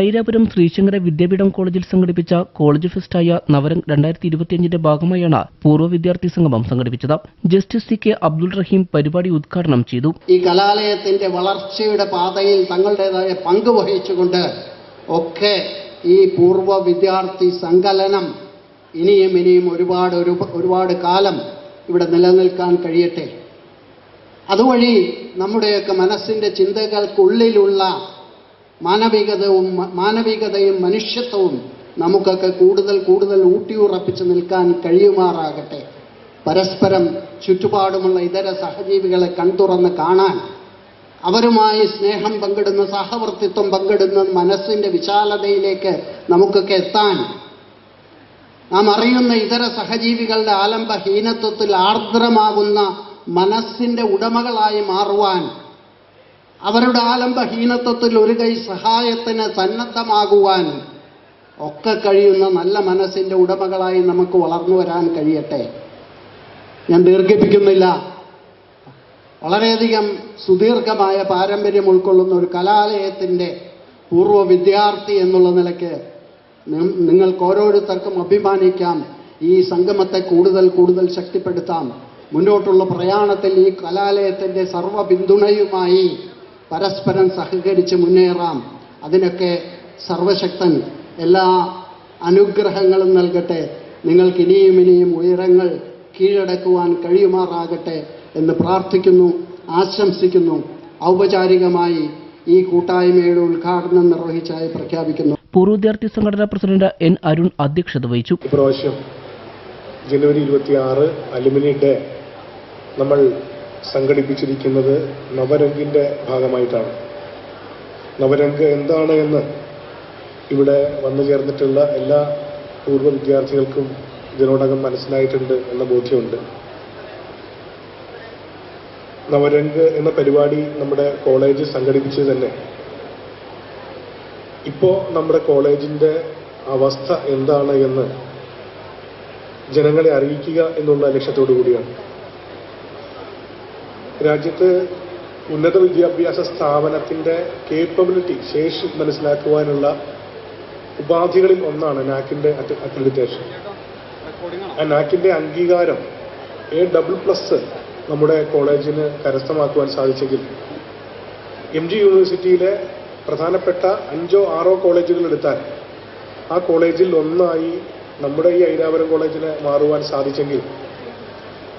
ഐരാപുരം ശ്രീശങ്കര വിദ്യാപീഠം കോളേജിൽ സംഘടിപ്പിച്ച കോളേജ് ഫെസ്റ്റായ നവരംഗ് 2025 ഭാഗമായാണ് പൂർവ്വ വിദ്യാർത്ഥി സംഗമം സംഘടിപ്പിച്ചത്. ജസ്റ്റിസ് സി.കെ. അബ്ദുൾ റഹീം പരിപാടി ഉദ്ഘാടനം ചെയ്തു. ഈ കലാലയത്തിന്റെ വളർച്ചയുടെ പാതയിൽ തങ്ങളുടേതായ പങ്ക് വഹിച്ചുകൊണ്ട് ഒക്കെ ഈ പൂർവ്വ വിദ്യാർത്ഥി സങ്കലനം ഇനിയും ഒരുപാട് കാലം ഇവിടെ നിലനിൽക്കാൻ കഴിയട്ടെ. അതുവഴി നമ്മുടെയൊക്കെ മനസ്സിന്റെ ചിന്തകൾക്കുള്ളിലുള്ള മാനവികതയും മനുഷ്യത്വവും നമുക്കൊക്കെ കൂടുതൽ ഊട്ടിയുറപ്പിച്ച് നിൽക്കാൻ കഴിയുമാറാകട്ടെ. പരസ്പരം ചുറ്റുപാടുമുള്ള ഇതര സഹജീവികളെ കൺതുറന്ന് കാണാൻ, അവരുമായി സ്നേഹം പങ്കിടുന്ന, സഹവർത്തിത്വം പങ്കിടുന്ന മനസ്സിന്റെ വിശാലതയിലേക്ക് നമുക്കൊക്കെ എത്താൻ, നാം അറിയുന്ന ഇതര സഹജീവികളുടെ ആലംബഹീനത്വത്തിൽ ആർദ്രമാകുന്ന മനസ്സിന്റെ ഉടമകളായി മാറുവാൻ, അവരുടെ ആലംബഹീനത്വത്തിൽ ഒരു കൈ സഹായത്തിന് സന്നദ്ധമാകുവാൻ ഒക്കെ കഴിയുന്ന നല്ല മനസ്സിന്റെ ഉടമകളായി നമുക്ക് വളർന്നു വരാൻ കഴിയട്ടെ. ഞാൻ ദീർഘിപ്പിക്കുന്നില്ല. വളരെയധികം സുദീർഘമായ പാരമ്പര്യം ഉൾക്കൊള്ളുന്ന ഒരു കലാലയത്തിന്റെ പൂർവ്വ വിദ്യാർത്ഥി എന്നുള്ള നിലയ്ക്ക് നിങ്ങൾക്ക് ഓരോരുത്തർക്കും അഭിമാനിക്കാം. ഈ സംഗമത്തെ കൂടുതൽ ശക്തിപ്പെടുത്താം. മുന്നോട്ടുള്ള പ്രയാണത്തിൽ ഈ കലാലയത്തിന്റെ സർവ്വ പിന്തുണയുമായി പരസ്പരം സഹകരിച്ച് മുന്നേറാം. അതിനൊക്കെ സർവശക്തൻ എല്ലാ അനുഗ്രഹങ്ങളും നൽകട്ടെ. നിങ്ങൾക്ക് ഇനിയും ഉയരങ്ങൾ കീഴടക്കുവാൻ കഴിയുമാറാകട്ടെ എന്ന് പ്രാർത്ഥിക്കുന്നു, ആശംസിക്കുന്നു. ഔപചാരികമായി ഈ കൂട്ടായ്മയുടെ ഉദ്ഘാടനം നിർവഹിച്ചായി പ്രഖ്യാപിക്കുന്നു. പൂർവ്വ വിദ്യാർത്ഥി സംഘടനാ പ്രസിഡന്റ് എൻ അരുൺ അധ്യക്ഷത വഹിച്ചു. ഇപ്രാവശ്യം ജനുവരി 26 അലുമിനി ഡേ നമ്മൾ സംഘടിപ്പിച്ചിരിക്കുന്നത് നവരംഗിന്റെ ഭാഗമായിട്ടാണ്. നവരംഗ് എന്താണ് എന്ന് ഇവിടെ വന്നു ചേർന്നിട്ടുള്ള എല്ലാ പൂർവ്വ വിദ്യാർത്ഥികൾക്കും ഇതിനോടകം മനസ്സിലായിട്ടുണ്ട് എന്ന ബോധ്യമുണ്ട്. നവരംഗ് എന്ന പരിപാടി നമ്മുടെ കോളേജ് സംഘടിപ്പിച്ചത് തന്നെ ഇപ്പോൾ നമ്മുടെ കോളേജിന്റെ അവസ്ഥ എന്താണ് എന്ന് ജനങ്ങളെ അറിയിക്കുക എന്നുള്ള ലക്ഷ്യത്തോടു കൂടിയാണ്. രാജ്യത്ത് ഉന്നത വിദ്യാഭ്യാസ സ്ഥാപനത്തിന്റെ കേപ്പബിലിറ്റി, ശേഷി മനസ്സിലാക്കുവാനുള്ള ഉപാധികളിൽ ഒന്നാണ് നാക്കിന്റെ അക്രഡിറ്റേഷൻ. ആ നാക്കിന്റെ അംഗീകാരം A++ നമ്മുടെ കോളേജിന് കരസ്ഥമാക്കുവാൻ സാധിച്ചെങ്കിൽ MG യൂണിവേഴ്സിറ്റിയിലെ പ്രധാനപ്പെട്ട 5ഓ 6ഓ കോളേജുകൾ എടുത്താൽ ആ കോളേജിൽ ഒന്നായി നമ്മുടെ ഈ ഐരാപുരം കോളേജിന് മാറുവാൻ സാധിച്ചെങ്കിൽ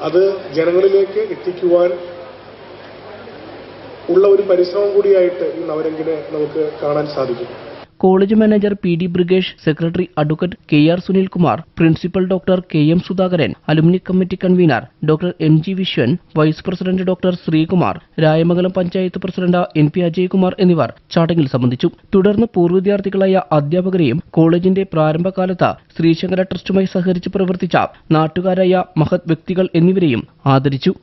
അത് ജനങ്ങളിലേക്ക് എത്തിക്കുവാൻ ഉള്ള ഒരു പരിശ്രമം കൂടിയായിട്ട് ഈ നവരംഗിനെ നമുക്ക് കാണാൻ സാധിക്കും. College manager PD Brigesh, secretary advocate KR Sunilkumar, principal doctor KM Sudhakaran, alumni committee convener doctor MG Viswan, vice president doctor Sreekumar, Rayamangalam panchayat president NP Ajaykumar എന്നിവർ ചടങ്ങിൽ സംബന്ധിച്ചു. തുടർന്ന് പൂർവ്വ വിദ്യാർത്ഥികളായ അധ്യാപകരെയും കോളേജിന്റെ പ്രാരംഭകാലത്ത് ശ്രീശങ്കര ട്രസ്റ്റുമായി സഹകരിച്ച് പ്രവർത്തിച്ച നാട്ടുകാരായ മഹത് വ്യക്തികൾ എന്നിവരെയും ആദരിച്ചു.